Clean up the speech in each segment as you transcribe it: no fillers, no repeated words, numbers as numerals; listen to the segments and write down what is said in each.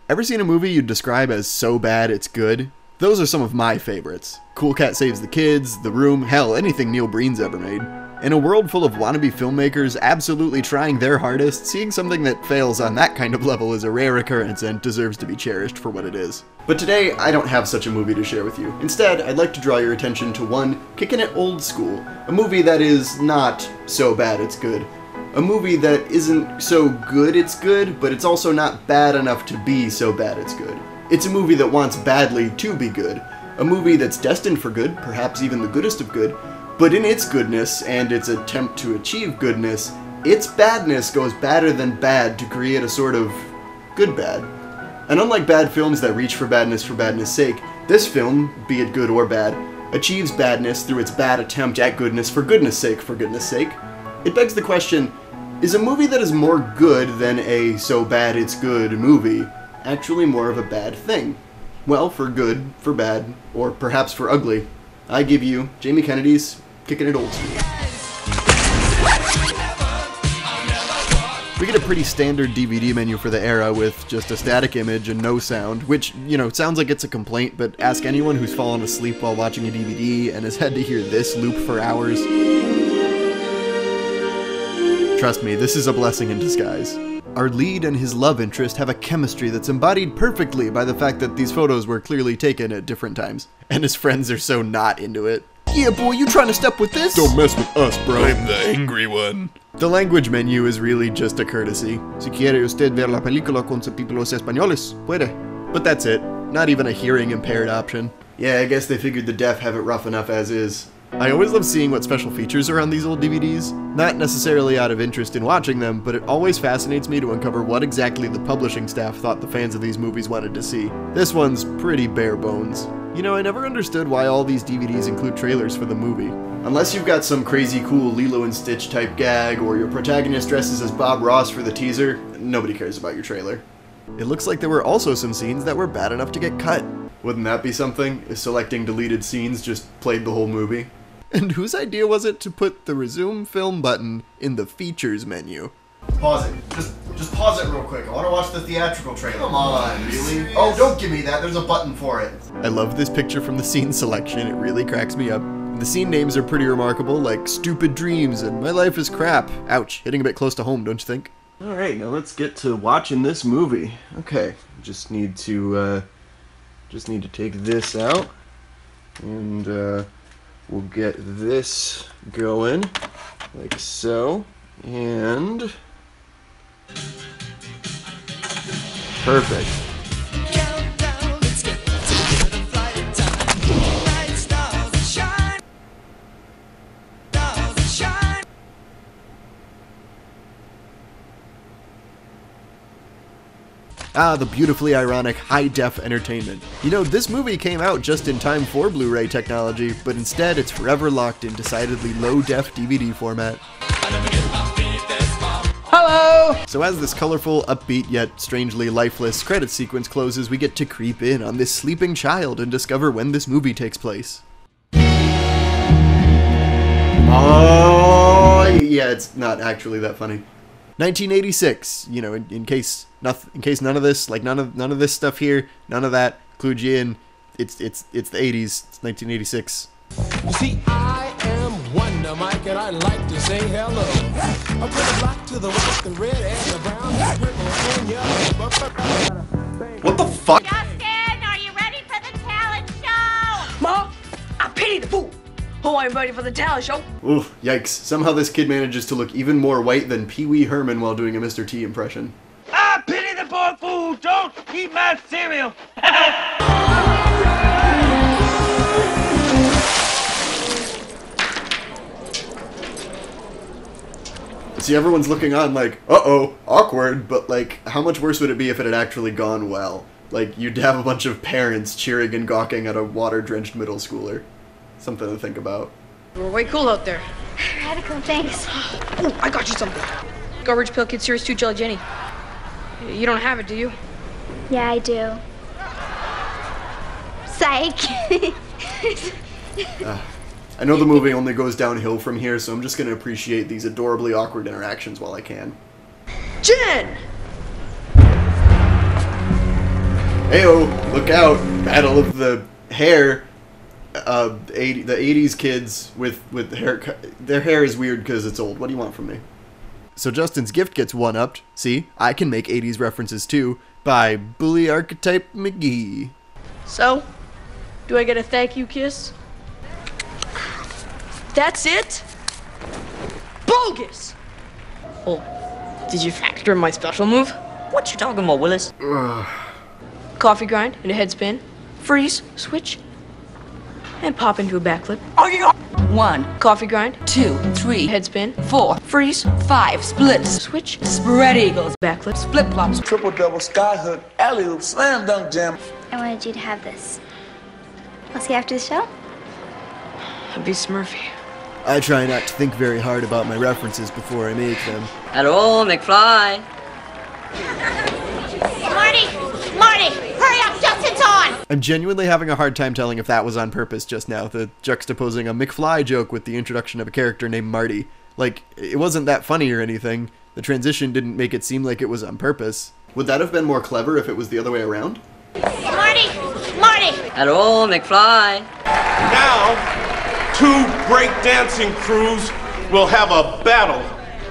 Ever seen a movie you'd describe as so bad it's good? Those are some of my favorites. Cool Cat Saves the Kids, The Room, hell, anything Neil Breen's ever made. In a world full of wannabe filmmakers absolutely trying their hardest, seeing something that fails on that kind of level is a rare occurrence and deserves to be cherished for what it is. But today, I don't have such a movie to share with you. Instead, I'd like to draw your attention to one, Kickin' It Old School, a movie that is not so bad it's good. A movie that isn't so good it's good, but it's also not bad enough to be so bad it's good. It's a movie that wants badly to be good. A movie that's destined for good, perhaps even the goodest of good, but in its goodness and its attempt to achieve goodness, its badness goes badder than bad to create a sort of good bad. And unlike bad films that reach for badness' sake, this film, be it good or bad, achieves badness through its bad attempt at goodness for goodness' sake. It begs the question, is a movie that is more good than a so bad it's good movie actually more of a bad thing? Well, for good, for bad, or perhaps for ugly, I give you Jamie Kennedy's Kickin' It Old School. We get a pretty standard DVD menu for the era with just a static image and no sound, which, you know, sounds like it's a complaint, but ask anyone who's fallen asleep while watching a DVD and has had to hear this loop for hours. Trust me, this is a blessing in disguise. Our lead and his love interest have a chemistry that's embodied perfectly by the fact that these photos were clearly taken at different times. And his friends are so not into it. Yeah, boy, you trying to step with this? Don't mess with us, bro. I'm the angry one. The language menu is really just a courtesy. Si quiere usted ver la película con subtítulos españoles, puede. But that's it. Not even a hearing impaired option. Yeah, I guess they figured the deaf have it rough enough as is. I always love seeing what special features are on these old DVDs. Not necessarily out of interest in watching them, but it always fascinates me to uncover what exactly the publishing staff thought the fans of these movies wanted to see. This one's pretty bare bones. You know, I never understood why all these DVDs include trailers for the movie. Unless you've got some crazy cool Lilo and Stitch type gag, or your protagonist dresses as Bob Ross for the teaser, nobody cares about your trailer. It looks like there were also some scenes that were bad enough to get cut. Wouldn't that be something, if selecting deleted scenes just played the whole movie? And whose idea was it to put the resume film button in the features menu? Pause it. Just pause it real quick. I want to watch the theatrical trailer. Come on, really? Oh, don't give me that. There's a button for it. I love this picture from the scene selection. It really cracks me up. And the scene names are pretty remarkable, like Stupid Dreams and My Life is Crap. Ouch, hitting a bit close to home, don't you think? Alright, now let's get to watching this movie. Okay, just need to take this out. And, we'll get this going, like so, and perfect. Ah, the beautifully ironic high-def entertainment. You know, this movie came out just in time for Blu-ray technology, but instead it's forever locked in decidedly low-def DVD format. Hello! So as this colorful, upbeat, yet strangely lifeless credit sequence closes, we get to creep in on this sleeping child and discover when this movie takes place. Oh, yeah, it's not actually that funny. 1986, you know, in case none of this, like none of this stuff here, none of that clued you in. It's the 80s. It's 1986. You see, I am Wonder Mike, and I like to say hello. I put a block to the white, the red, and the brown, the purple, and yellow. What the fuck? Justin, are you ready for the talent show? Mom, I pity the fool. Oh, I'm ready for the talent show. Oof, yikes. Somehow this kid manages to look even more white than Pee Wee Herman while doing a Mr. T impression. I pity the poor fool! Don't eat my cereal! See, everyone's looking on like, uh-oh, awkward, but like, how much worse would it be if it had actually gone well? Like, you'd have a bunch of parents cheering and gawking at a water-drenched middle schooler. Something to think about. We're way cool out there. Radical, thanks. Oh, I got you something. Garbage Pail Kid Series 2 Jelly Jenny. You don't have it, do you? Yeah, I do. Psych. I know the movie only goes downhill from here, so I'm just going to appreciate these adorably awkward interactions while I can. Jen! Heyo, look out! Battle of the hair. The 80s kids with haircut. Their hair is weird because it's old. What do you want from me? So Justin's gift gets one-upped. See, I can make 80s references too by Bully Archetype McGee. So, do I get a thank you kiss? That's it? Bogus! Oh, did you factor in my special move? What you talking about, Willis? Coffee grind and a head spin, freeze, switch, and pop into a backflip. Are you 1, Coffee grind, 2, 3, head spin, 4, freeze, 5, splits, switch, spread eagles, backflips, flip flops, Triple double sky hook, alley oop, slam dunk jam. I wanted you to have this. I'll see you after the show. I'd be Smurfy. I try not to think very hard about my references before I make them. Hello, McFly. Marty, hurry up, Justin's on! I'm genuinely having a hard time telling if that was on purpose just now, the juxtaposing a McFly joke with the introduction of a character named Marty. Like, it wasn't that funny or anything. The transition didn't make it seem like it was on purpose. Would that have been more clever if it was the other way around? Marty! Hello, McFly. Now, 2 breakdancing crews will have a battle.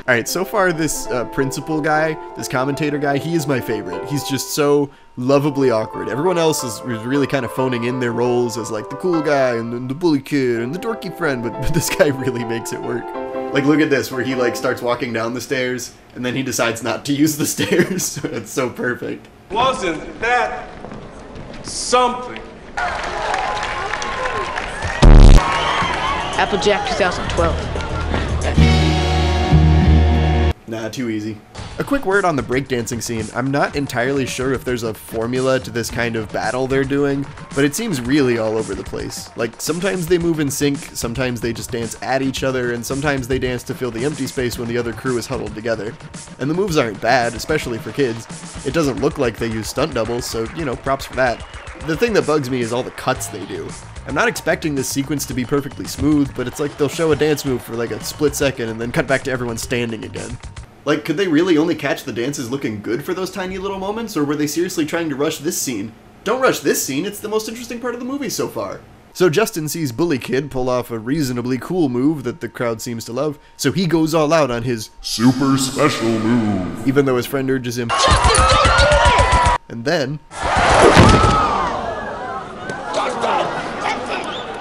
Alright, so far this principal guy, this commentator guy, he is my favorite. He's just so lovably awkward. Everyone else is really kind of phoning in their roles as like the cool guy and the bully kid and the dorky friend, but this guy really makes it work. Like, look at this, where he like starts walking down the stairs and then he decides not to use the stairs. It's so perfect. Wasn't that something? Applejack 2012. Nah, too easy. A quick word on the breakdancing scene. I'm not entirely sure if there's a formula to this kind of battle they're doing, but it seems really all over the place. Like, sometimes they move in sync, sometimes they just dance at each other, and sometimes they dance to fill the empty space when the other crew is huddled together. And the moves aren't bad, especially for kids. It doesn't look like they use stunt doubles, so, you know, props for that. The thing that bugs me is all the cuts they do. I'm not expecting this sequence to be perfectly smooth, but it's like they'll show a dance move for like a split second and then cut back to everyone standing again. Like, could they really only catch the dances looking good for those tiny little moments, or were they seriously trying to rush this scene? Don't rush this scene, it's the most interesting part of the movie so far. So Justin sees Bully Kid pull off a reasonably cool move that the crowd seems to love, so he goes all out on his super special move, even though his friend urges him, Justin, don't do it! And then...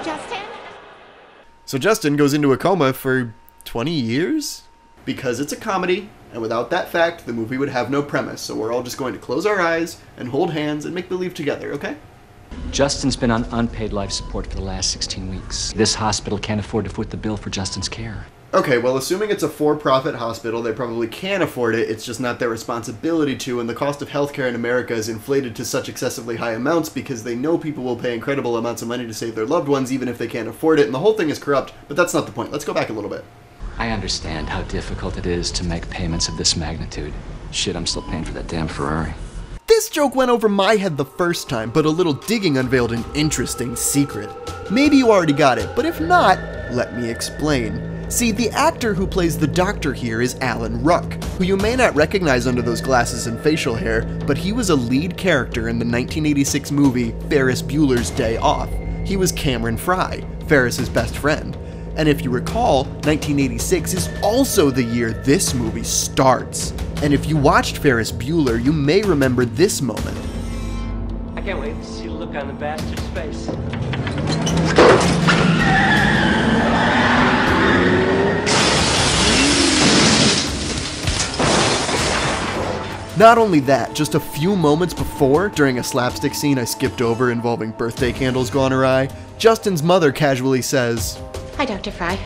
Justin? So Justin goes into a coma for 20 years? Because it's a comedy, and without that fact, the movie would have no premise, so we're all just going to close our eyes and hold hands and make believe together, okay? Justin's been on unpaid life support for the last 16 weeks. This hospital can't afford to foot the bill for Justin's care. Okay, well, assuming it's a for-profit hospital, they probably can afford it, it's just not their responsibility to, and the cost of healthcare in America is inflated to such excessively high amounts because they know people will pay incredible amounts of money to save their loved ones even if they can't afford it, and the whole thing is corrupt, but that's not the point. Let's go back a little bit. I understand how difficult it is to make payments of this magnitude. Shit, I'm still paying for that damn Ferrari. This joke went over my head the first time, but a little digging unveiled an interesting secret. Maybe you already got it, but if not, let me explain. See, the actor who plays the doctor here is Alan Ruck, who you may not recognize under those glasses and facial hair, but he was a lead character in the 1986 movie Ferris Bueller's Day Off. He was Cameron Fry, Ferris's best friend. And if you recall, 1986 is also the year this movie starts. And if you watched Ferris Bueller, you may remember this moment. I can't wait to see the look on the bastard's face. Not only that, just a few moments before, during a slapstick scene I skipped over involving birthday candles gone awry, Justin's mother casually says, Hi, Dr. Fry.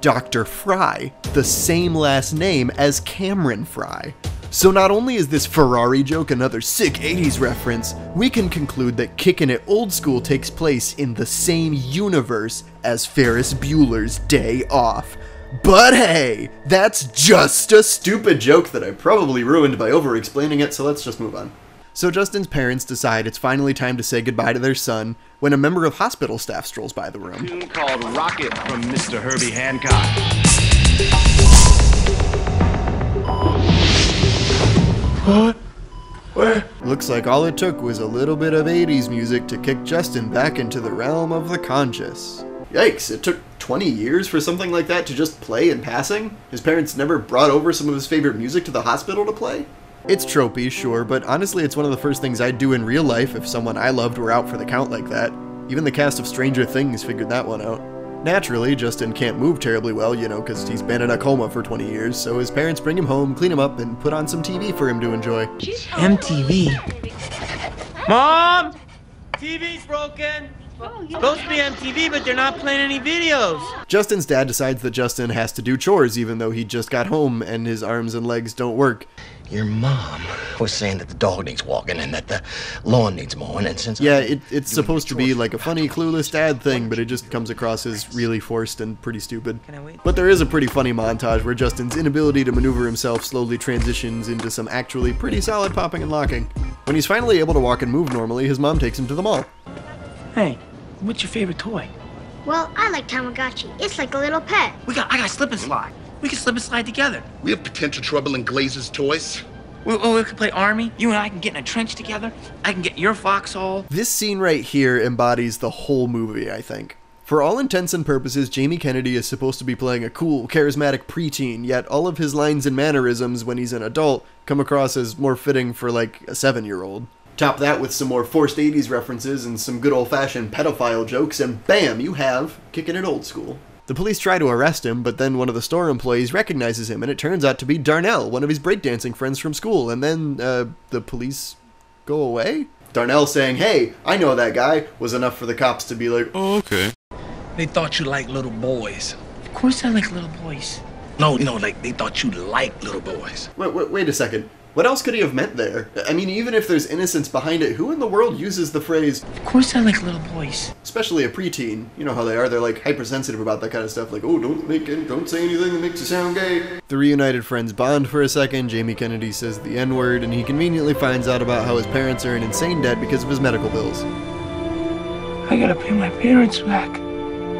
Dr. Fry, the same last name as Cameron Fry. So not only is this Ferrari joke another sick 80s reference, we can conclude that Kickin' at Old School takes place in the same universe as Ferris Bueller's Day Off. But hey, that's just a stupid joke that I probably ruined by over-explaining it, so let's just move on. So Justin's parents decide it's finally time to say goodbye to their son when a member of hospital staff strolls by the room. Tune called Rocket from Mr. Herbie Hancock. What? Where? Looks like all it took was a little bit of 80s music to kick Justin back into the realm of the conscious. Yikes, it took 20 years for something like that to just play in passing? His parents never brought over some of his favorite music to the hospital to play? It's tropey, sure, but honestly it's one of the first things I'd do in real life if someone I loved were out for the count like that. Even the cast of Stranger Things figured that one out. Naturally, Justin can't move terribly well, you know, because he's been in a coma for 20 years, so his parents bring him home, clean him up, and put on some TV for him to enjoy. MTV. Mom! TV's broken! Supposed to be MTV, but they're not playing any videos. Justin's dad decides that Justin has to do chores even though he just got home and his arms and legs don't work. Your mom was saying that the dog needs walking and that the lawn needs mowing, and since it's supposed to be like a funny, clueless dad thing, but it just comes across as really forced and pretty stupid. But there is a pretty funny montage where Justin's inability to maneuver himself slowly transitions into some actually pretty solid popping and locking. When he's finally able to walk and move normally, his mom takes him to the mall. Hey, what's your favorite toy? Well, I like Tamagotchi. It's like a little pet. I got slip and slide. We can slip and slide together. We have potential trouble in Glazer's toys. We can play army. You and I can get in a trench together. I can get your foxhole. This scene right here embodies the whole movie, I think. For all intents and purposes, Jamie Kennedy is supposed to be playing a cool, charismatic preteen, yet all of his lines and mannerisms when he's an adult come across as more fitting for like a 7-year-old. Top that with some more forced 80s references and some good old-fashioned pedophile jokes, and bam, you have Kickin' It Old School. The police try to arrest him, but then one of the store employees recognizes him, and it turns out to be Darnell, one of his breakdancing friends from school, and then, the police go away? Darnell saying, "Hey, I know that guy," was enough for the cops to be like, "Oh, okay." They thought you liked little boys. Of course I like little boys. No, like they thought you liked little boys. Wait a second. What else could he have meant there? I mean, even if there's innocence behind it, who in the world uses the phrase, "Of course I like little boys"? Especially a preteen. You know how they are, they're like hypersensitive about that kind of stuff, like, oh, don't say anything that makes you sound gay. The reunited friends bond for a second, Jamie Kennedy says the N-word, and he conveniently finds out about how his parents are in insane debt because of his medical bills. I gotta pay my parents back.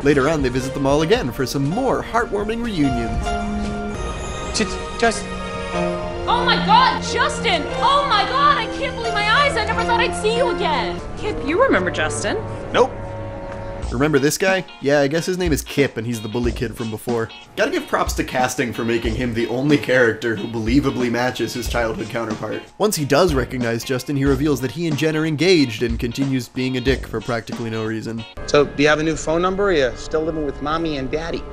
Later on, they visit the mall again for some more heartwarming reunions. Just... Oh my God, Justin! Oh my God, I can't believe my eyes! I never thought I'd see you again! Kip, you remember Justin? Nope. Remember this guy? Yeah, I guess his name is Kip, and he's the bully kid from before. Gotta give props to casting for making him the only character who believably matches his childhood counterpart. Once he does recognize Justin, he reveals that he and Jen are engaged and continues being a dick for practically no reason. So, do you have a new phone number, or are you still living with mommy and daddy?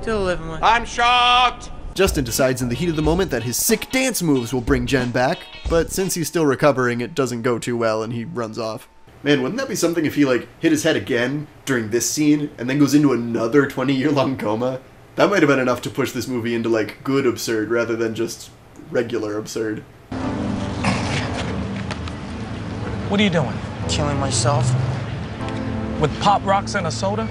Still living with... I'm shocked! Justin decides in the heat of the moment that his sick dance moves will bring Jen back, but since he's still recovering, it doesn't go too well and he runs off. Man, wouldn't that be something if he, like, hit his head again during this scene and then goes into another 20-year-long coma? That might have been enough to push this movie into, like, good absurd rather than just regular absurd. What are you doing? Killing myself. With Pop Rocks and a soda?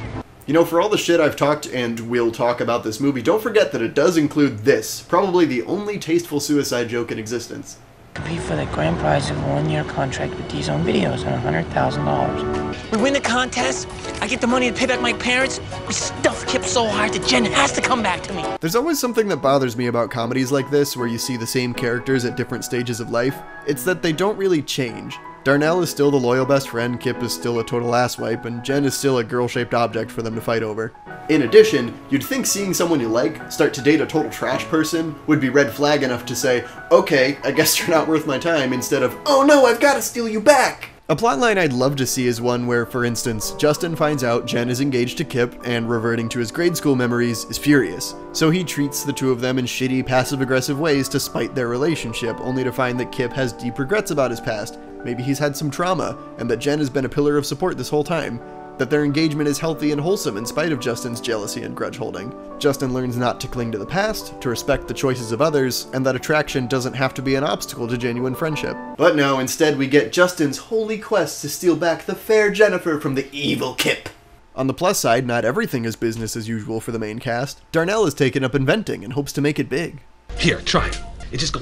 You know, for all the shit I've talked and will talk about this movie, don't forget that it does include this, probably the only tasteful suicide joke in existence. Compete for the grand prize of a 1-year contract with D-Zone Videos and $100,000. We win the contest, I get the money to pay back my parents, we stuff Kip so hard that Jen has to come back to me. There's always something that bothers me about comedies like this, where you see the same characters at different stages of life. It's that they don't really change. Darnell is still the loyal best friend, Kip is still a total asswipe, and Jen is still a girl-shaped object for them to fight over. In addition, you'd think seeing someone you like start to date a total trash person would be red flag enough to say, okay, I guess you're not worth my time, instead of, oh no, I've got to steal you back! A plotline I'd love to see is one where, for instance, Justin finds out Jen is engaged to Kip and, reverting to his grade school memories, is furious. So he treats the two of them in shitty, passive-aggressive ways to spite their relationship, only to find that Kip has deep regrets about his past. Maybe he's had some trauma, and that Jen has been a pillar of support this whole time. That their engagement is healthy and wholesome in spite of Justin's jealousy and grudge holding. Justin learns not to cling to the past, to respect the choices of others, and that attraction doesn't have to be an obstacle to genuine friendship. But no, instead we get Justin's holy quest to steal back the fair Jennifer from the evil Kip. On the plus side, not everything is business as usual for the main cast. Darnell has taken up inventing and hopes to make it big. Here, try it. It just go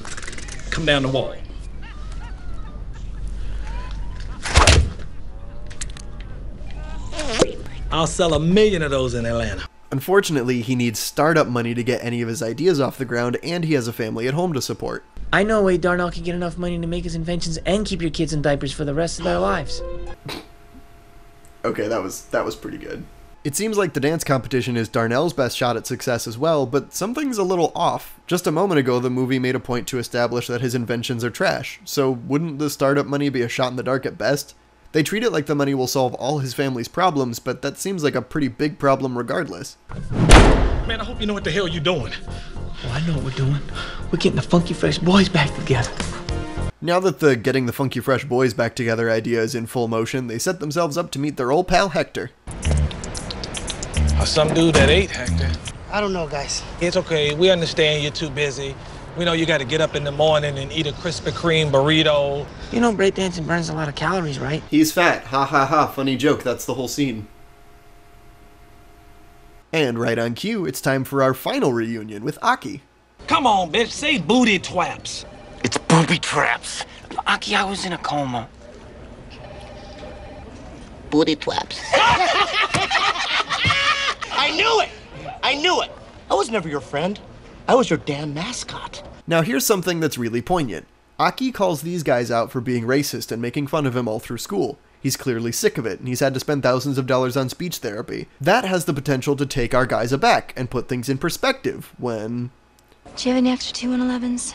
come down the wall. I'll sell 1 million of those in Atlanta. Unfortunately, he needs startup money to get any of his ideas off the ground, and he has a family at home to support. I know a way Darnell can get enough money to make his inventions and keep your kids in diapers for the rest of their lives. Okay, that was pretty good. It seems like the dance competition is Darnell's best shot at success as well, but something's a little off. Just a moment ago, the movie made a point to establish that his inventions are trash, so wouldn't the startup money be a shot in the dark at best? They treat it like the money will solve all his family's problems, but that seems like a pretty big problem regardless. Man, I hope you know what the hell you're doing. Oh, I know what we're doing. We're getting the Funky Fresh Boys back together. Now that the getting the Funky Fresh Boys back together idea is in full motion, they set themselves up to meet their old pal Hector. Some dude that ate Hector. I don't know, guys. It's okay. We understand you're too busy. We know you got to get up in the morning and eat a Krispy Kreme burrito. You know breakdancing burns a lot of calories, right? He's fat. Ha ha ha. Funny joke. That's the whole scene. And right on cue, it's time for our final reunion with Aki. Come on, bitch. Say booty twaps. It's booby traps. Aki, I was in a coma. Booty twaps. I knew it! I knew it! I was never your friend. I was your damn mascot. Now here's something that's really poignant. Aki calls these guys out for being racist and making fun of him all through school. He's clearly sick of it, and he's had to spend thousands of dollars on speech therapy. That has the potential to take our guys aback and put things in perspective when... Do you have any extra 2-1-11s?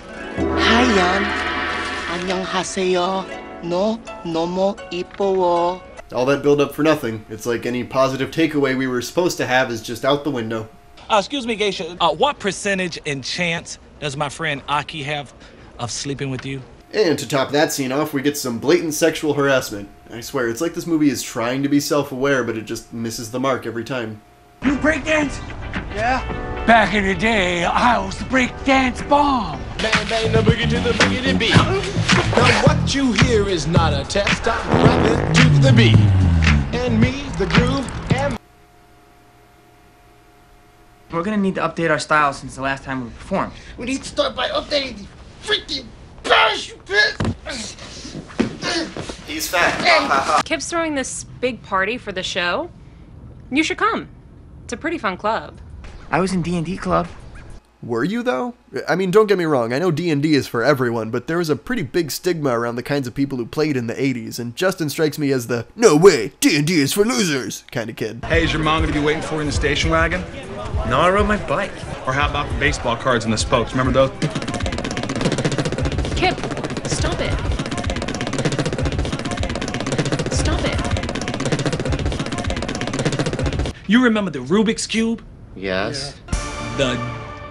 Hi, Jan. 안녕하세요. No more ipo. All that build up for nothing. It's like any positive takeaway we were supposed to have is just out the window. Excuse me, Geisha. What percentage and chance does my friend Aki have of sleeping with you? And to top that scene off, we get some blatant sexual harassment. I swear, it's like this movie is trying to be self-aware, but it just misses the mark every time. You breakdance? Yeah. Back in the day, I was the breakdance bomb. Bang, bang, the boogie to the boogie beat. Now what you hear is not a test. I'm rapping to the beat. And me, the groove, and... We're gonna need to update our style since the last time we performed. We need to start by updating the freaking parachute pit. He's fat. Kip's throwing this big party for the show. You should come. It's a pretty fun club. I was in D&D club. Were you, though? I mean, don't get me wrong, I know D&D is for everyone, but there was a pretty big stigma around the kinds of people who played in the 80s, and Justin strikes me as the, no way, D&D is for losers kind of kid. Hey, is your mom gonna be waiting for you in the station wagon? No, I rode my bike. Or how about the baseball cards and the spokes? Remember those? Kip, stop it. Stop it. You remember the Rubik's Cube? Yes. The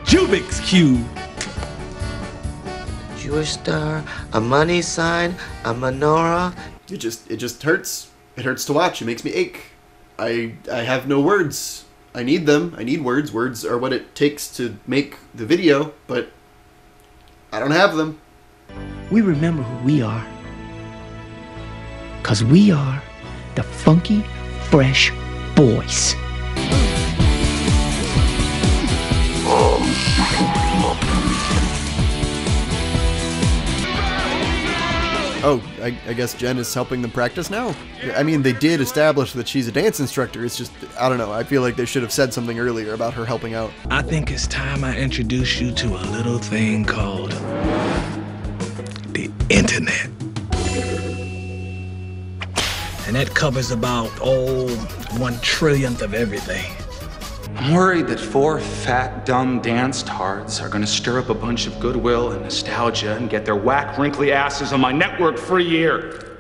Jubik's Cube. Jewish star, a money sign, a menorah. It just hurts. It hurts to watch. It makes me ache. I have no words. I need them. I need words. Words are what it takes to make the video, but I don't have them. We remember who we are. 'Cause we are the Funky Fresh Boys. Oh, I guess Jen is helping them practice now? I mean, they did establish that she's a dance instructor. It's just, I don't know, I feel like they should have said something earlier about her helping out. I think it's time I introduce you to a little thing called the internet. And that covers about, 1/1,000,000,000th of everything. I'm worried that 4 fat, dumb dance tards are gonna stir up a bunch of goodwill and nostalgia and get their whack, wrinkly asses on my network for a year.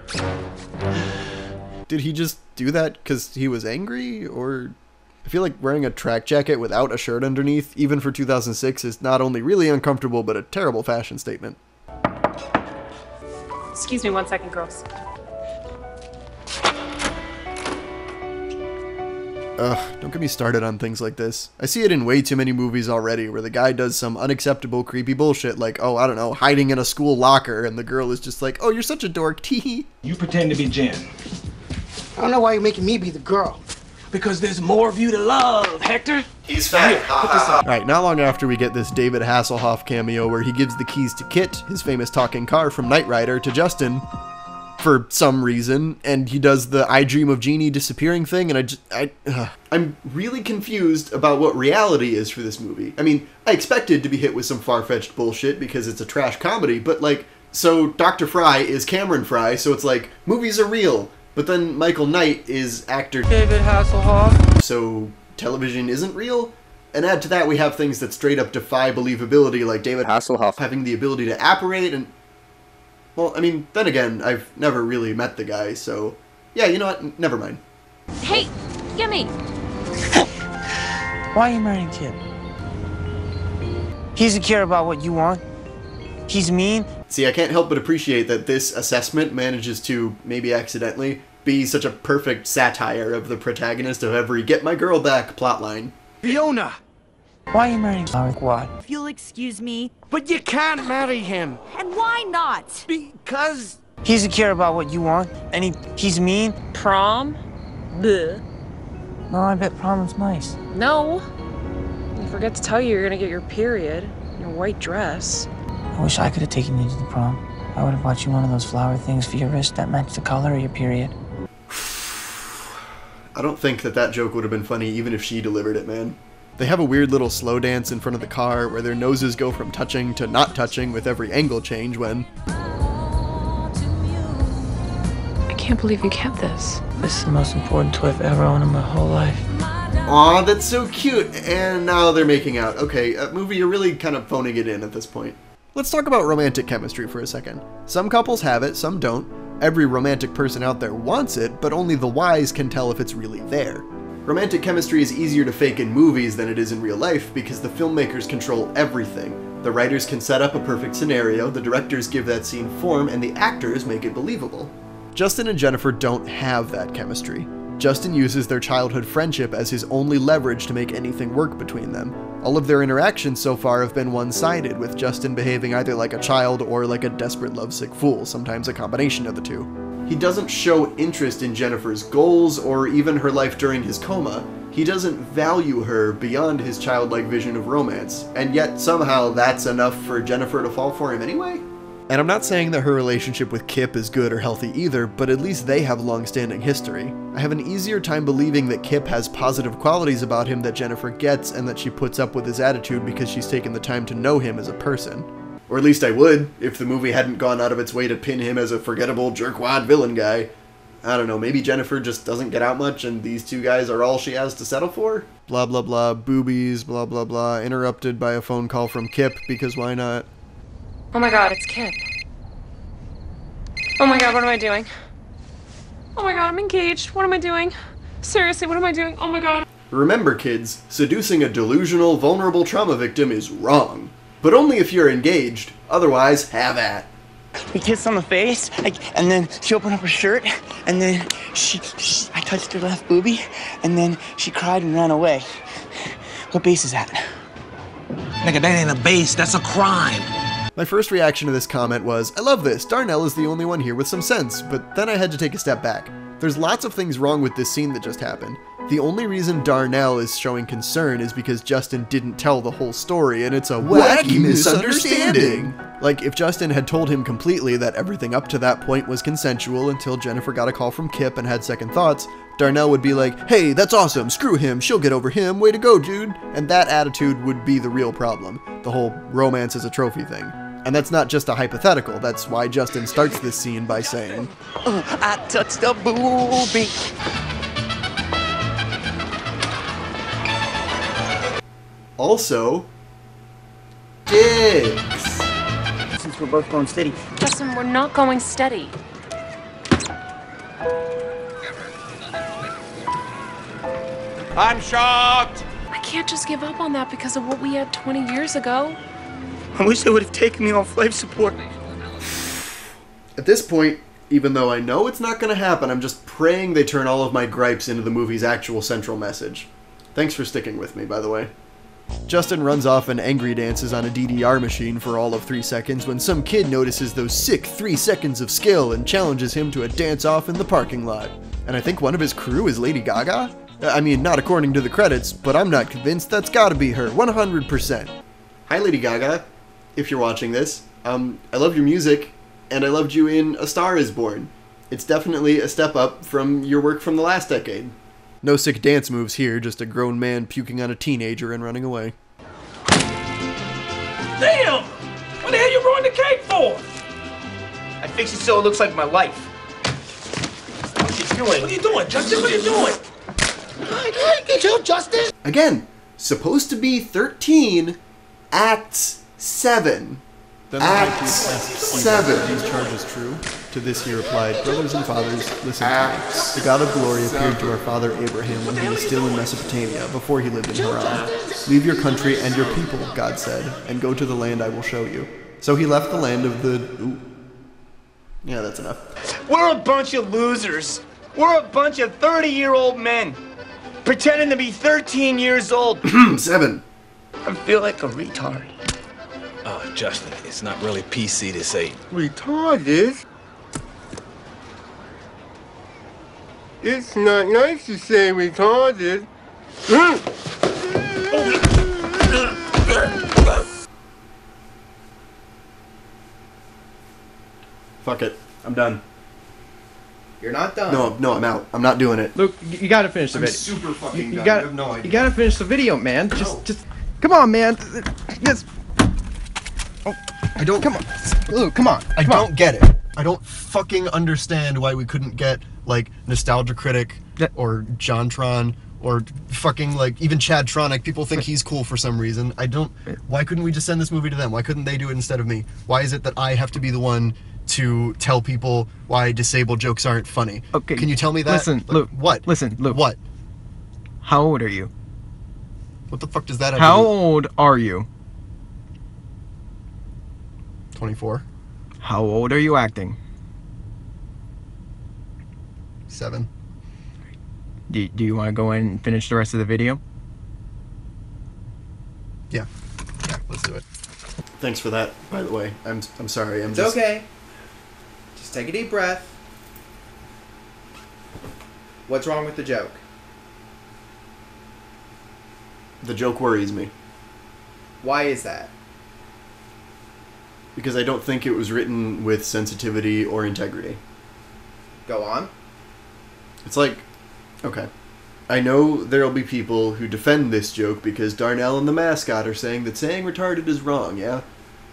Did he just do that because he was angry? Or... I feel like wearing a track jacket without a shirt underneath, even for 2006, is not only really uncomfortable, but a terrible fashion statement. Excuse me 1 second, girls. Ugh, don't get me started on things like this. I see it in way too many movies already, where the guy does some unacceptable creepy bullshit like, oh, I don't know, hiding in a school locker, and the girl is just like, oh, you're such a dork, tee. You pretend to be Jen. I don't know why you're making me be the girl. Because there's more of you to love, Hector. He's fat. Alright, not long after we get this David Hasselhoff cameo where he gives the keys to Kit, his famous talking car from Knight Rider, to Justin for some reason, and he does the I Dream of Jeannie disappearing thing, and I'm really confused about what reality is for this movie. I mean, I expected to be hit with some far-fetched bullshit because it's a trash comedy, but like, so Dr. Fry is Cameron Fry, so it's like, movies are real, but then Michael Knight is actor David Hasselhoff. So television isn't real? And add to that, we have things that straight up defy believability, like David Hasselhoff having the ability to apparate, and... Well, I mean, then again, I've never really met the guy, so... Yeah, you know what? Never mind. Hey, gimme! Why are you marrying Kip? He doesn't care about what you want. He's mean. See, I can't help but appreciate that this assessment manages to, maybe accidentally, be such a perfect satire of the protagonist of every Get My Girl Back plotline. Fiona! Why are you marrying our quad? If you'll excuse me. But you can't marry him. And why not? Because... He doesn't care about what you want, and he's mean. Prom? Bleh. No, I bet prom was nice. No. You forget to tell you you're gonna get your period in your white dress. I wish I could have taken you to the prom. I would have bought you one of those flower things for your wrist that matched the color of your period. I don't think that joke would have been funny even if she delivered it, man. They have a weird little slow dance in front of the car where their noses go from touching to not touching with every angle change when... I can't believe you kept this. This is the most important toy I've ever owned in my whole life. Aw, that's so cute! And now they're making out. Okay, movie, you're really kind of phoning it in at this point. Let's talk about romantic chemistry for a second. Some couples have it, some don't. Every romantic person out there wants it, but only the wise can tell if it's really there. Romantic chemistry is easier to fake in movies than it is in real life because the filmmakers control everything. The writers can set up a perfect scenario, the directors give that scene form, and the actors make it believable. Justin and Jennifer don't have that chemistry. Justin uses their childhood friendship as his only leverage to make anything work between them. All of their interactions so far have been one-sided, with Justin behaving either like a child or like a desperate lovesick fool, sometimes a combination of the two. He doesn't show interest in Jennifer's goals or even her life during his coma. He doesn't value her beyond his childlike vision of romance, and yet somehow that's enough for Jennifer to fall for him anyway? And I'm not saying that her relationship with Kip is good or healthy either, but at least they have long-standing history. I have an easier time believing that Kip has positive qualities about him that Jennifer gets and that she puts up with his attitude because she's taken the time to know him as a person. Or at least I would, if the movie hadn't gone out of its way to pin him as a forgettable jerkwad villain guy. I don't know, maybe Jennifer just doesn't get out much and these two guys are all she has to settle for? Blah blah blah, boobies, blah blah blah, interrupted by a phone call from Kip, because why not? Oh my god, it's Kip. Oh my god, what am I doing? Oh my god, I'm engaged. What am I doing? Seriously, what am I doing? Oh my god. Remember, kids, seducing a delusional, vulnerable trauma victim is wrong. But only if you're engaged. Otherwise, have at. We kissed on the face, and then she opened up her shirt, and then I touched her left boobie, and then she cried and ran away. What base is that? Nigga, that ain't a base, that's a crime. My first reaction to this comment was, I love this, Darnell is the only one here with some sense, but then I had to take a step back. There's lots of things wrong with this scene that just happened. The only reason Darnell is showing concern is because Justin didn't tell the whole story, and it's a wacky misunderstanding! Like, if Justin had told him completely that everything up to that point was consensual until Jennifer got a call from Kip and had second thoughts, Darnell would be like, hey, that's awesome, screw him, she'll get over him, way to go, dude! And that attitude would be the real problem, the whole romance as a trophy thing. And that's not just a hypothetical, that's why Justin starts this scene by saying, I touched the boobie. Also, dicks. Since we're both going steady. Justin, we're not going steady. I'm shocked! I can't just give up on that because of what we had 20 years ago. I wish they would have taken me off life support. At this point, even though I know it's not going to happen, I'm just praying they turn all of my gripes into the movie's actual central message. Thanks for sticking with me, by the way. Justin runs off and angry dances on a DDR machine for all of 3 seconds when some kid notices those sick 3 seconds of skill and challenges him to a dance-off in the parking lot. And I think one of his crew is Lady Gaga? I mean, not according to the credits, but I'm not convinced that's gotta be her, 100%. Hi, Lady Gaga. If you're watching this, I love your music, and I loved you in A Star Is Born. It's definitely a step up from your work from the last decade. No sick dance moves here, just a grown man puking on a teenager and running away. Damn! What the hell you ruined the cake for? I fixed it so it looks like my life. What you doing? What are you doing, Justin? What are you doing? Get you, Justin! Again, supposed to be 13, acts 7. Acts 7. These charges true? To this he replied, brothers and fathers, listen to me. The God of glory appeared to our father Abraham when he was still in Mesopotamia, before he lived in Haran. Leave your country and your people, God said, and go to the land I will show you. So he left the land of the... Ooh. Yeah, that's enough. We're a bunch of losers. We're a bunch of 30-year-old men pretending to be 13 years old. 7. I feel like a retard. Justin, it's not really PC to say Retarded? It's not nice to say retarded. Fuck it. I'm done. You're not done. No, I'm out. I'm not doing it. Luke, you gotta finish the I'm video. super fucking done. Gotta, you have no idea. You gotta finish the video, man. Just, come on, man. Just. Oh, I don't. Come on, Luke. Come on. I don't get it. I don't fucking understand why we couldn't get like Nostalgia Critic or Jontron or fucking like even Chad Tronic. People think he's cool for some reason. I don't. Why couldn't we just send this movie to them? Why couldn't they do it instead of me? Why is it that I have to be the one to tell people why disabled jokes aren't funny? Okay. Can you tell me that? Listen, like, Luke. What? Listen, Luke. What? How old are you? What the fuck does that have How to do? old are you? 24. How old are you acting? 7. Do you want to go in and finish the rest of the video? Yeah, let's do it. Thanks for that, by the way. I'm sorry. It's okay. Just take a deep breath. What's wrong with the joke? The joke worries me. Why is that? Because I don't think it was written with sensitivity or integrity. Go on. It's like, okay, I know there'll be people who defend this joke because Darnell and the mascot are saying that saying retarded is wrong, yeah?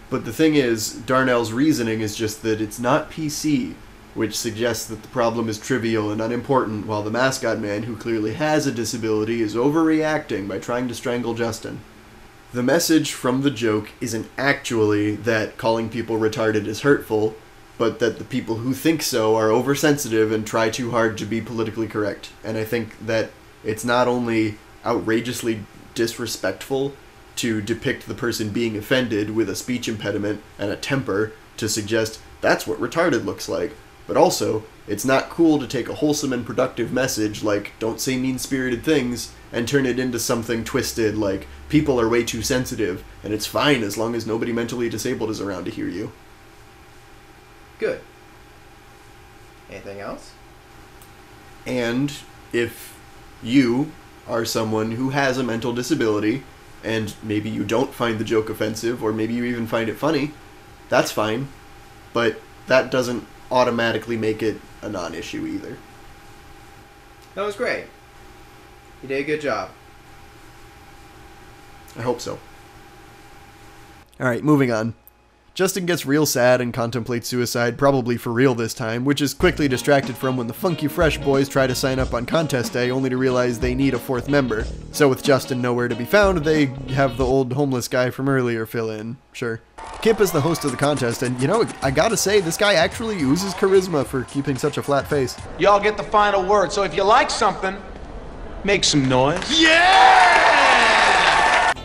But the thing is, Darnell's reasoning is just that it's not PC, which suggests that the problem is trivial and unimportant, while the mascot man, who clearly has a disability, is overreacting by trying to strangle Justin. The message from the joke isn't actually that calling people retarded is hurtful, but that the people who think so are oversensitive and try too hard to be politically correct. And I think that it's not only outrageously disrespectful to depict the person being offended with a speech impediment and a temper to suggest that's what retarded looks like, but also it's not cool to take a wholesome and productive message like don't say mean-spirited things and turn it into something twisted like people are way too sensitive and it's fine as long as nobody mentally disabled is around to hear you. Good. Anything else? And if you are someone who has a mental disability and maybe you don't find the joke offensive or maybe you even find it funny, that's fine, but that doesn't automatically make it a non-issue either. That was great. You did a good job. I hope so. Alright, moving on. Justin gets real sad and contemplates suicide, probably for real this time, which is quickly distracted from when the Funky Fresh boys try to sign up on contest day only to realize they need a 4th member. So with Justin nowhere to be found, they have the old homeless guy from earlier fill in. Sure. Kip is the host of the contest, and you know, I gotta say, this guy actually oozes charisma for keeping such a flat face. Y'all get the final word, so if you like something, make some noise. Yeah!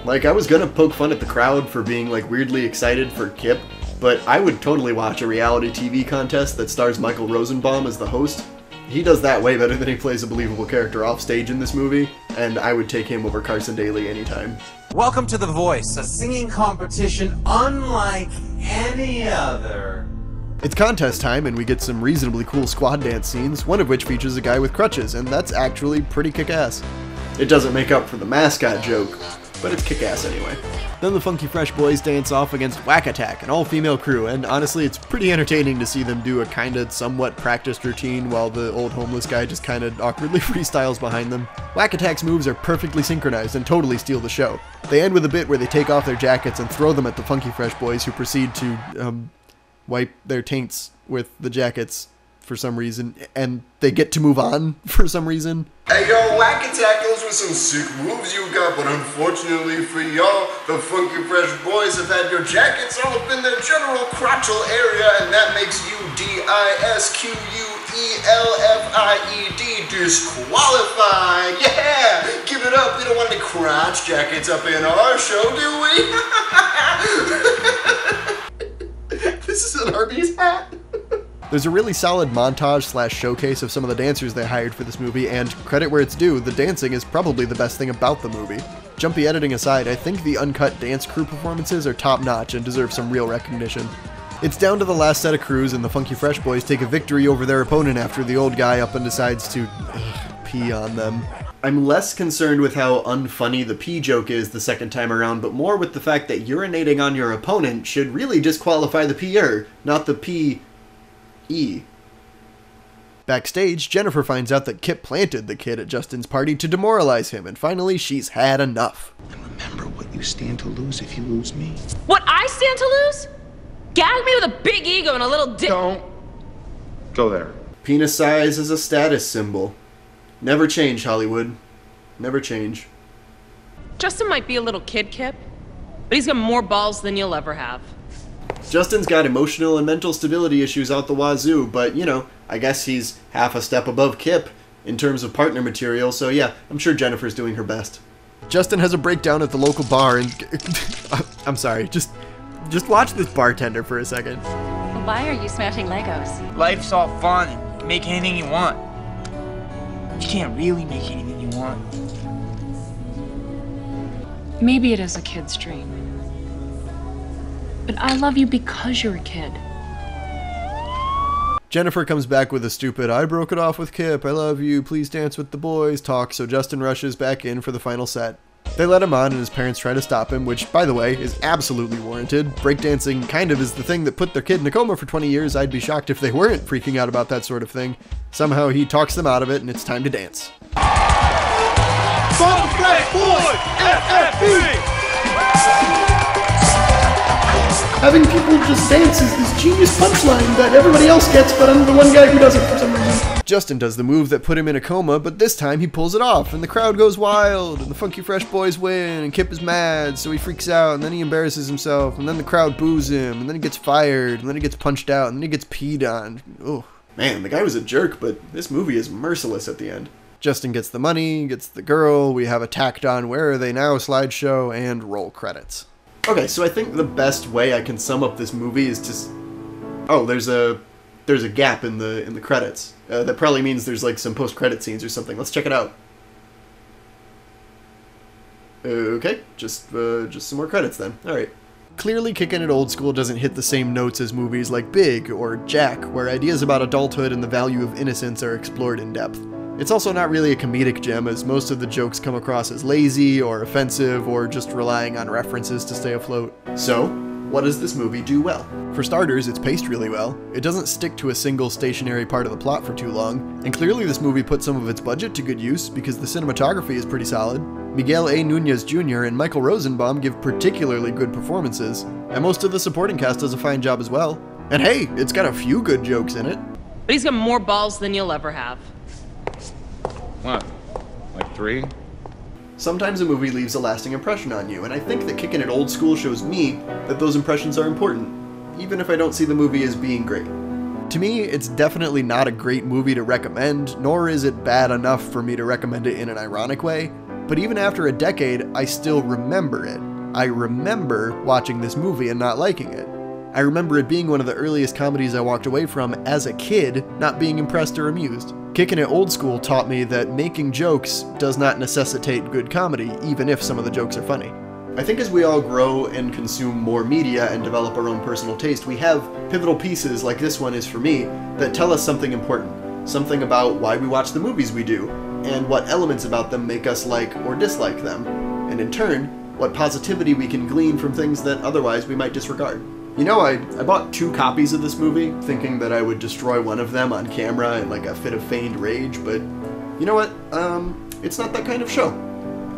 Like, I was gonna poke fun at the crowd for being, like, weirdly excited for Kip, but I would totally watch a reality TV contest that stars Michael Rosenbaum as the host. He does that way better than he plays a believable character off stage in this movie, and I would take him over Carson Daly anytime. Welcome to The Voice, a singing competition unlike any other. It's contest time, and we get some reasonably cool squad dance scenes, one of which features a guy with crutches, and that's actually pretty kick-ass. It doesn't make up for the mascot joke, but it's kick-ass anyway. Then the Funky Fresh Boys dance off against Whack Attack, an all-female crew, and honestly it's pretty entertaining to see them do a kinda somewhat practiced routine while the old homeless guy just kinda awkwardly freestyles behind them. Whack Attack's moves are perfectly synchronized and totally steal the show. They end with a bit where they take off their jackets and throw them at the Funky Fresh Boys, who proceed to, wipe their taints with the jackets for some reason, and they get to move on for some reason. Hey yo, Whack Attack, those were some sick moves you got, but unfortunately for y'all, the Funky Fresh Boys have had your jackets all up in their general crotchal area, and that makes you DISQUELFIED disqualified. Yeah, give it up. We don't want any crotch jackets up in our show, do we? This is an Arby's hat. There's a really solid montage/showcase of some of the dancers they hired for this movie, and credit where it's due, the dancing is probably the best thing about the movie. Jumpy editing aside, I think the uncut dance crew performances are top-notch and deserve some real recognition. It's down to the last set of crews, and the Funky Fresh Boys take a victory over their opponent after the old guy up and decides to pee on them. I'm less concerned with how unfunny the pee joke is the second time around, but more with the fact that urinating on your opponent should really disqualify the peer, not the pee. Backstage, Jennifer finds out that Kip planted the kid at Justin's party to demoralize him, and finally she's had enough. And remember what you stand to lose if you lose me. What I stand to lose? Gag me with a big ego and a little dick. Don't go there. Penis size is a status symbol. Never change, Hollywood. Never change. Justin might be a little kid, Kip, but he's got more balls than you'll ever have. Justin's got emotional and mental stability issues out the wazoo, but, you know, I guess he's half a step above Kip in terms of partner material, so yeah, I'm sure Jennifer's doing her best. Justin has a breakdown at the local bar and... I'm sorry, just watch this bartender for a second. Why are you smashing Legos? Life's all fun. You can make anything you want. You can't really make anything you want. Maybe it is a kid's dream. But I love you because you're a kid. Jennifer comes back with a stupid, I broke it off with Kip, I love you, please dance with the boys talk, so Justin rushes back in for the final set. They let him on and his parents try to stop him, which, by the way, is absolutely warranted. Breakdancing kind of is the thing that put their kid in a coma for 20 years. I'd be shocked if they weren't freaking out about that sort of thing. Somehow he talks them out of it and it's time to dance. Funky Fresh Boys, FFB! Having people just dance is this genius punchline that everybody else gets, but I'm the one guy who doesn't for some reason. Justin does the move that put him in a coma, but this time he pulls it off, and the crowd goes wild, and the Funky Fresh Boys win, and Kip is mad, so he freaks out, and then he embarrasses himself, and then the crowd boos him, and then he gets fired, and then he gets punched out, and then he gets peed on. Oh, man, the guy was a jerk, but this movie is merciless at the end. Justin gets the money, gets the girl, we have a tacked on Where Are They Now slideshow, and roll credits. Okay, so I think the best way I can sum up this movie is to... Oh, there's a gap in the credits. That probably means there's like some post-credit scenes or something. Let's check it out. Okay, just some more credits then. Alright. Clearly Kickin' It Old School doesn't hit the same notes as movies like Big or Jack, where ideas about adulthood and the value of innocence are explored in depth. It's also not really a comedic gem, as most of the jokes come across as lazy or offensive or just relying on references to stay afloat. So, what does this movie do well? For starters, it's paced really well. It doesn't stick to a single stationary part of the plot for too long, and clearly this movie put some of its budget to good use because the cinematography is pretty solid. Miguel A. Nunez Jr. and Michael Rosenbaum give particularly good performances, and most of the supporting cast does a fine job as well. And hey, it's got a few good jokes in it. But he's got more balls than you'll ever have. What? Like 3? Sometimes a movie leaves a lasting impression on you, and I think that Kickin' It Old School shows me that those impressions are important, even if I don't see the movie as being great. To me, it's definitely not a great movie to recommend, nor is it bad enough for me to recommend it in an ironic way, but even after a decade, I still remember it. I remember watching this movie and not liking it. I remember it being one of the earliest comedies I walked away from as a kid, not being impressed or amused. Kickin' It Old School taught me that making jokes does not necessitate good comedy, even if some of the jokes are funny. I think as we all grow and consume more media and develop our own personal taste, we have pivotal pieces, like this one is for me, that tell us something important. Something about why we watch the movies we do, and what elements about them make us like or dislike them. And in turn, what positivity we can glean from things that otherwise we might disregard. You know, I bought 2 copies of this movie, thinking that I would destroy one of them on camera in like a fit of feigned rage, but you know what? It's not that kind of show.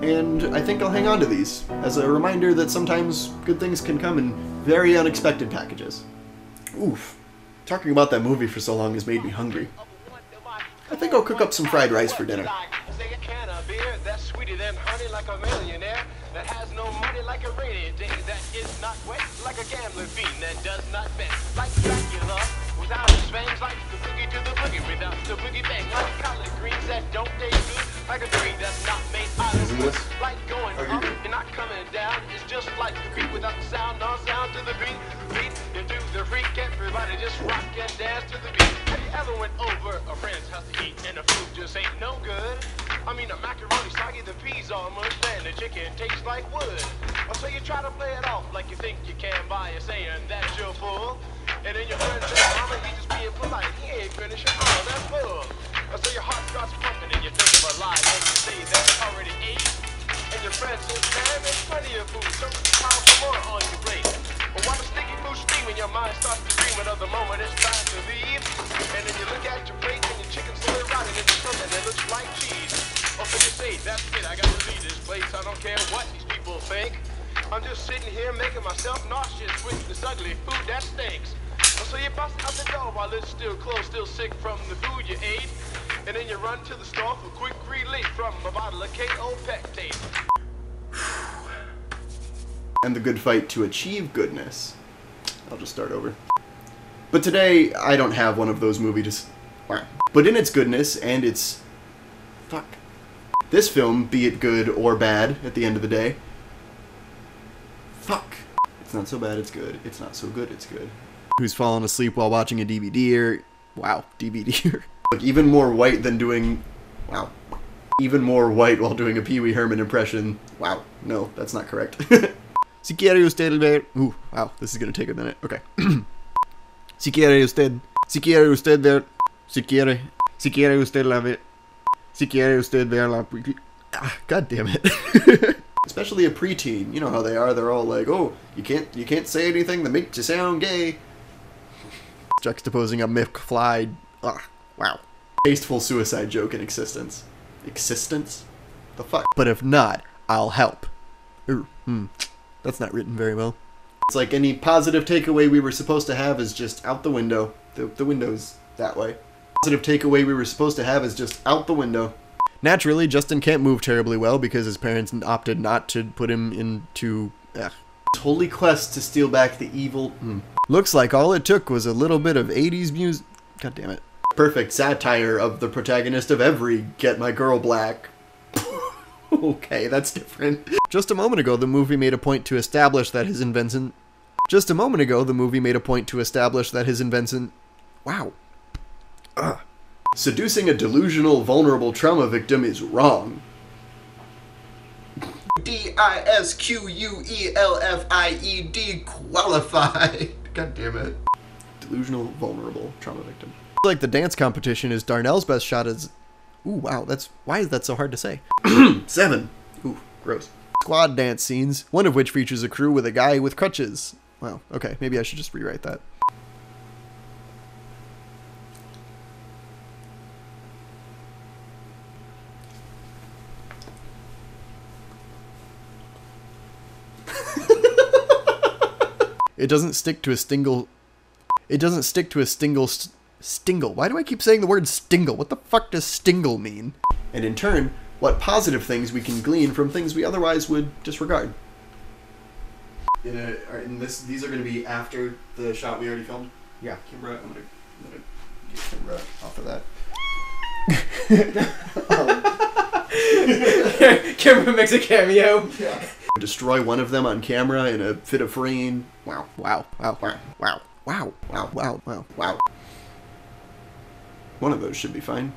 And I think I'll hang on to these, as a reminder that sometimes good things can come in very unexpected packages. Oof. Talking about that movie for so long has made me hungry. I think I'll cook up some fried rice for dinner. That's sweeter than honey, like a millionaire that has no money, like a rainy day that is not wet, like a gambling fiend that does not bet, like Dracula without his fangs, like the boogie to the boogie without the boogie bang, like collard greens that don't taste good, like a tree that's not made out of wood, like going up and not coming down. It's just like the beat without the sound, no sound to the beat. Beat into the freak, everybody just rock and dance to the beat. Have you ever went over a friend's house to eat and the food just ain't no good? I mean, the macaroni soggy, the peas almost, and the chicken tastes like wood. So you try to play it off like you think you can by saying that you're full. And then your friend says, mama, he just being polite. He ain't finishing all that full. So your heart starts pumping and you think of a lie and you say that's already ate. And your friend says, man, there's plenty of food, so pile some more on your plate. But while the sticky food's steaming, your mind starts to dreaming of the moment it's time to leave. And then you look at your plate and your chicken's still rotting into something that looks like cheese. So you say, that's it, I got to leave this place. I don't care what these people think. I'm just sitting here making myself nauseous with this ugly food that stinks. So you bust out the door while it's still closed, still sick from the food you ate. And then you run to the store for quick relief from a bottle of KO Pectate. And the good fight to achieve goodness. I'll just start over. But today, I don't have one of those movies. But in its goodness and its... Fuck. This film, be it good or bad at the end of the day. Fuck. It's not so bad, it's good. It's not so good, it's good. Who's fallen asleep while watching a DVD or... Wow, DVD. Like, even more white than doing... Wow. Even more white while doing a Pee Wee Herman impression. Wow. No, that's not correct. Si quiere usted ver... Ooh, wow, this is gonna take a minute. Okay. Si quiere usted ver... Si quiere usted la ver... Si quiere usted ver la... God damn it. Especially a preteen. You know how they are. They're all like, oh, you can't say anything that makes you sound gay. Juxtaposing a McFly. Wow. Tasteful suicide joke in existence. Existence? The fuck? But if not, I'll help. That's not written very well. It's like any positive takeaway we were supposed to have is just out the window. The window's that way. Positive takeaway we were supposed to have is just out the window. Naturally, Justin can't move terribly well because his parents opted not to put him into... His holy quest to steal back the evil... Looks like all it took was a little bit of 80s music... God damn it. Perfect satire of the protagonist of every Get My Girl Black. Okay, that's different. Just a moment ago, the movie made a point to establish that his invention... Wow. Seducing a delusional, vulnerable trauma victim is wrong. DISQUELFIED qualified. God damn it. Delusional, vulnerable trauma victim. Like the dance competition is Darnell's best shot as... Ooh, wow, why is that so hard to say? 7. Ooh, gross. Squad dance scenes, one of which features a crew with a guy with crutches. Wow, okay, maybe I should just rewrite that. It doesn't stick to a stingle. Stingle. Why do I keep saying the word stingle? What the fuck does stingle mean? And in turn, what positive things we can glean from things we otherwise would disregard. These are going to be after the shot we already filmed. Yeah, camera. I'm gonna get camera off of that. Camera makes a cameo. Yeah. Destroy one of them on camera in a fit of rain. Wow. One of those should be fine.